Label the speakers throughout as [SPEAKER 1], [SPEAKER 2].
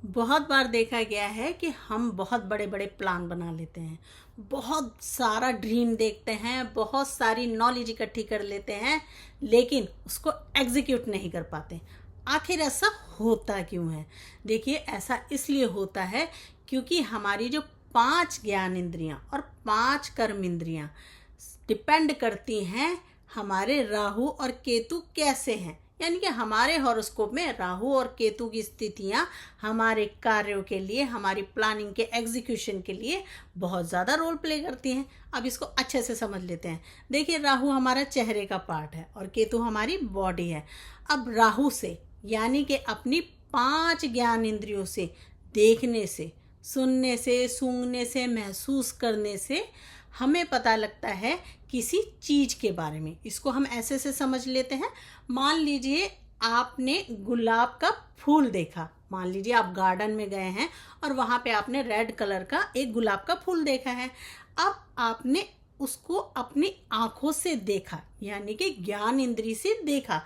[SPEAKER 1] बहुत बार देखा गया है कि हम बहुत बड़े बड़े प्लान बना लेते हैं, बहुत सारा ड्रीम देखते हैं, बहुत सारी नॉलेज इकट्ठी कर लेते हैं, लेकिन उसको एग्जीक्यूट नहीं कर पाते। आखिर ऐसा होता क्यों है? देखिए, ऐसा इसलिए होता है क्योंकि हमारी जो 5 ज्ञान इंद्रियां और 5 कर्म इंद्रियां डिपेंड करती हैं हमारे राहु और केतु कैसे हैं। यानी कि हमारे हॉरोस्कोप में राहु और केतु की स्थितियां हमारे कार्यों के लिए, हमारी प्लानिंग के एग्जीक्यूशन के लिए बहुत ज़्यादा रोल प्ले करती हैं। अब इसको अच्छे से समझ लेते हैं। देखिए, राहु हमारा चेहरे का पार्ट है और केतु हमारी बॉडी है। अब राहु से यानी कि अपनी 5 ज्ञान इंद्रियों से, देखने से, सुनने से, सूंघने से, महसूस करने से हमें पता लगता है किसी चीज के बारे में। इसको हम ऐसे से समझ लेते हैं। मान लीजिए आपने गुलाब का फूल देखा। मान लीजिए आप गार्डन में गए हैं और वहां पे आपने रेड कलर का एक गुलाब का फूल देखा है। अब आपने उसको अपनी आंखों से देखा, यानी कि ज्ञान इंद्री से देखा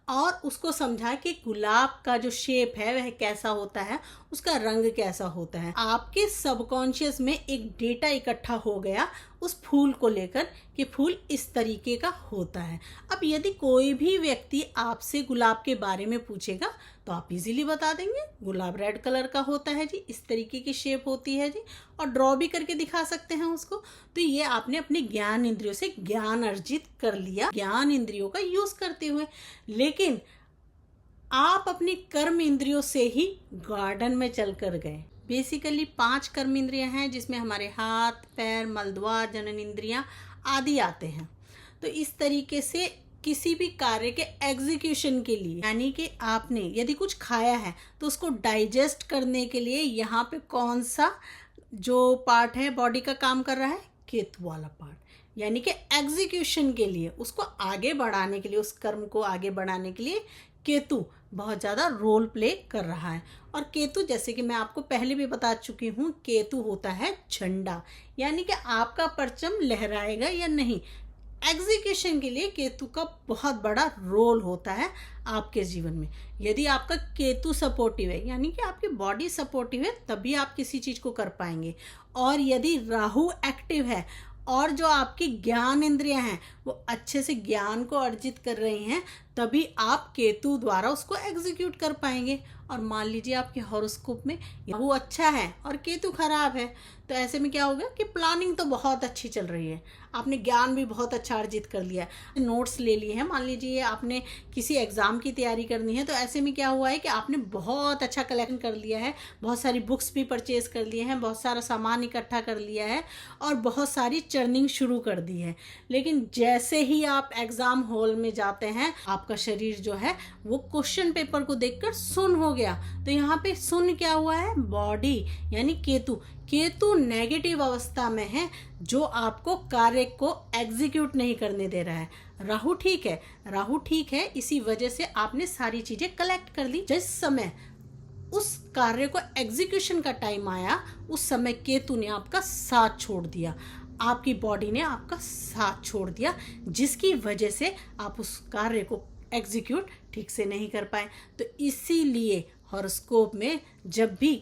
[SPEAKER 1] और उसको समझा कि गुलाब का जो शेप है वह कैसा होता है, उसका रंग कैसा होता है। आपके सबकॉन्शियस में एक डेटा इकट्ठा हो गया उस फूल को लेकर कि फूल इस तरीके का होता है। अब यदि कोई भी व्यक्ति आपसे गुलाब के बारे में पूछेगा तो आप इजीली बता देंगे, गुलाब रेड कलर का होता है जी, इस तरीके की शेप होती है जी, और ड्रॉ भी करके दिखा सकते हैं उसको। तो ये आपने अपने ज्ञान इंद्रियों से ज्ञान अर्जित कर लिया, ज्ञान इंद्रियों का यूज करते हुए। लेकिन आप अपनी कर्म इंद्रियों से ही गार्डन में चलकर गए। बेसिकली 5 कर्म इंद्रियां हैं जिसमें हमारे हाथ, पैर, मलद्वार, जनन इंद्रियां आदि आते हैं। तो इस तरीके से किसी भी कार्य के एग्जीक्यूशन के लिए, यानी कि आपने यदि कुछ खाया है तो उसको डाइजेस्ट करने के लिए यहाँ पे कौन सा जो पार्ट है बॉडी का काम कर रहा है? केतु वाला पार्ट। यानी कि एग्जीक्यूशन के लिए, उसको आगे बढ़ाने के लिए, उस कर्म को आगे बढ़ाने के लिए केतु बहुत ज़्यादा रोल प्ले कर रहा है। और केतु, जैसे कि मैं आपको पहले भी बता चुकी हूँ, केतु होता है झंडा। यानी कि आपका परचम लहराएगा या नहीं, एग्जीक्यूशन के लिए केतु का बहुत बड़ा रोल होता है आपके जीवन में। यदि आपका केतु सपोर्टिव है, यानी कि आपकी बॉडी सपोर्टिव है, तभी आप किसी चीज को कर पाएंगे। और यदि राहु एक्टिव है और जो आपकी ज्ञान इंद्रियां हैं वो अच्छे से ज्ञान को अर्जित कर रही हैं, तभी आप केतु द्वारा उसको एग्जीक्यूट कर पाएंगे। और मान लीजिए आपके हॉरोस्कोप में राहु अच्छा है और केतु खराब है, तो ऐसे में क्या होगा कि प्लानिंग तो बहुत अच्छी चल रही है, आपने ज्ञान भी बहुत अच्छा अर्जित कर लिया है, नोट्स ले लिए हैं। मान लीजिए आपने किसी एग्जाम की तैयारी करनी है, तो ऐसे में क्या हुआ है कि आपने बहुत अच्छा कलेक्शन कर लिया है, बहुत सारी बुक्स भी परचेज कर लिए हैं, बहुत सारा सामान इकट्ठा कर लिया है और बहुत सारी चर्निंग शुरू कर दी है। लेकिन जैसे ही आप एग्जाम हॉल में जाते हैं, आपका शरीर जो है वो क्वेश्चन पेपर को देखकर सुन्न हो गया। तो यहाँ पे सुन्न क्या हुआ है? बॉडी, यानी केतु। केतु नेगेटिव अवस्था में है जो आपको कार्य को एग्जीक्यूट नहीं करने दे रहा है। राहु ठीक है, राहु ठीक है, इसी वजह से आपने सारी चीजें कलेक्ट कर ली। जिस समय उस कार्य को एग्जीक्यूशन का टाइम आया, उस समय केतु ने आपका साथ छोड़ दिया, आपकी बॉडी ने आपका साथ छोड़ दिया, जिसकी वजह से आप उस कार्य को एग्जीक्यूट ठीक से नहीं कर पाए। तो इसीलिए हॉरोस्कोप में जब भी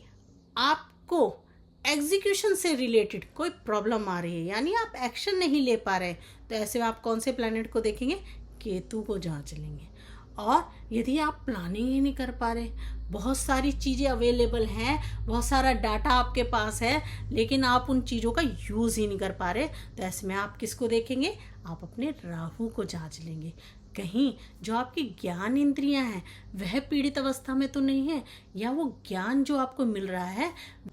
[SPEAKER 1] आपको एग्जीक्यूशन से रिलेटेड कोई प्रॉब्लम आ रही है, यानी आप एक्शन नहीं ले पा रहे, तो ऐसे में आप कौन से प्लैनेट को देखेंगे? केतु को जांच लेंगे। और यदि आप प्लानिंग ही नहीं कर पा रहे, बहुत सारी चीज़ें अवेलेबल हैं, बहुत सारा डाटा आपके पास है, लेकिन आप उन चीज़ों का यूज़ ही नहीं कर पा रहे, तो ऐसे में आप किसको देखेंगे? आप अपने राहु को जांच लेंगे। कहीं जो आपकी ज्ञान इंद्रियां हैं वह पीड़ित अवस्था में तो नहीं है, या वो ज्ञान जो आपको मिल रहा है,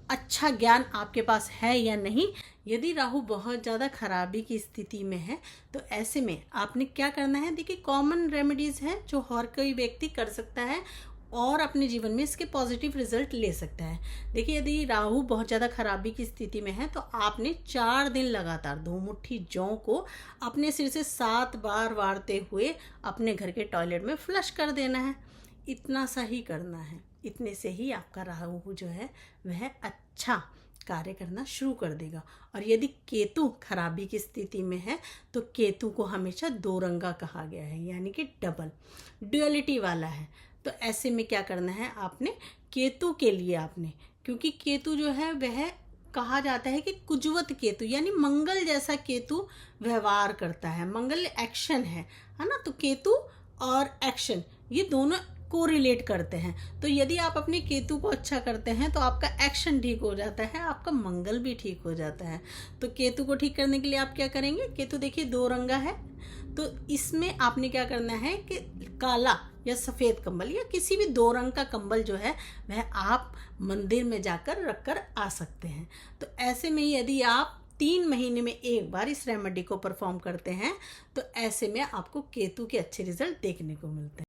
[SPEAKER 1] अच्छा ज्ञान आपके पास है या नहीं। यदि राहु बहुत ज़्यादा खराबी की स्थिति में है, तो ऐसे में आपने क्या करना है? देखिए, कॉमन रेमेडीज़ हैं जो हर कोई व्यक्ति कर सकता है और अपने जीवन में इसके पॉजिटिव रिजल्ट ले सकता है। देखिए, यदि राहु बहुत ज़्यादा खराबी की स्थिति में है, तो आपने 4 दिन लगातार 2 मुट्ठी जौ को अपने सिर से 7 बार वारते हुए अपने घर के टॉयलेट में फ्लश कर देना है। इतना सा ही करना है, इतने से ही आपका राहु जो है वह अच्छा कार्य करना शुरू कर देगा। और यदि केतु खराबी की स्थिति में है, तो केतु को हमेशा 2 रंगा कहा गया है, यानी कि डबल ड्युअलिटी वाला है। तो ऐसे में क्या करना है आपने, केतु के लिए आपने, क्योंकि केतु जो है वह कहा जाता है कि कुजवत केतु यानी मंगल जैसा केतु व्यवहार करता है, मंगल एक्शन है ना। तो केतु और एक्शन ये दोनों कोरिलेट करते हैं। तो यदि आप अपने केतु को अच्छा करते हैं तो आपका एक्शन ठीक हो जाता है, आपका मंगल भी ठीक हो जाता है। तो केतु को ठीक करने के लिए आप क्या करेंगे, केतु देखिए 2 रंगा है, तो इसमें आपने क्या करना है कि काला या सफ़ेद कंबल या किसी भी 2 रंग का कंबल जो है वह आप मंदिर में जाकर रख कर आ सकते हैं। तो ऐसे में यदि आप 3 महीने में एक बार इस रेमेडी को परफॉर्म करते हैं तो ऐसे में आपको केतु के अच्छे रिजल्ट देखने को मिलते हैं।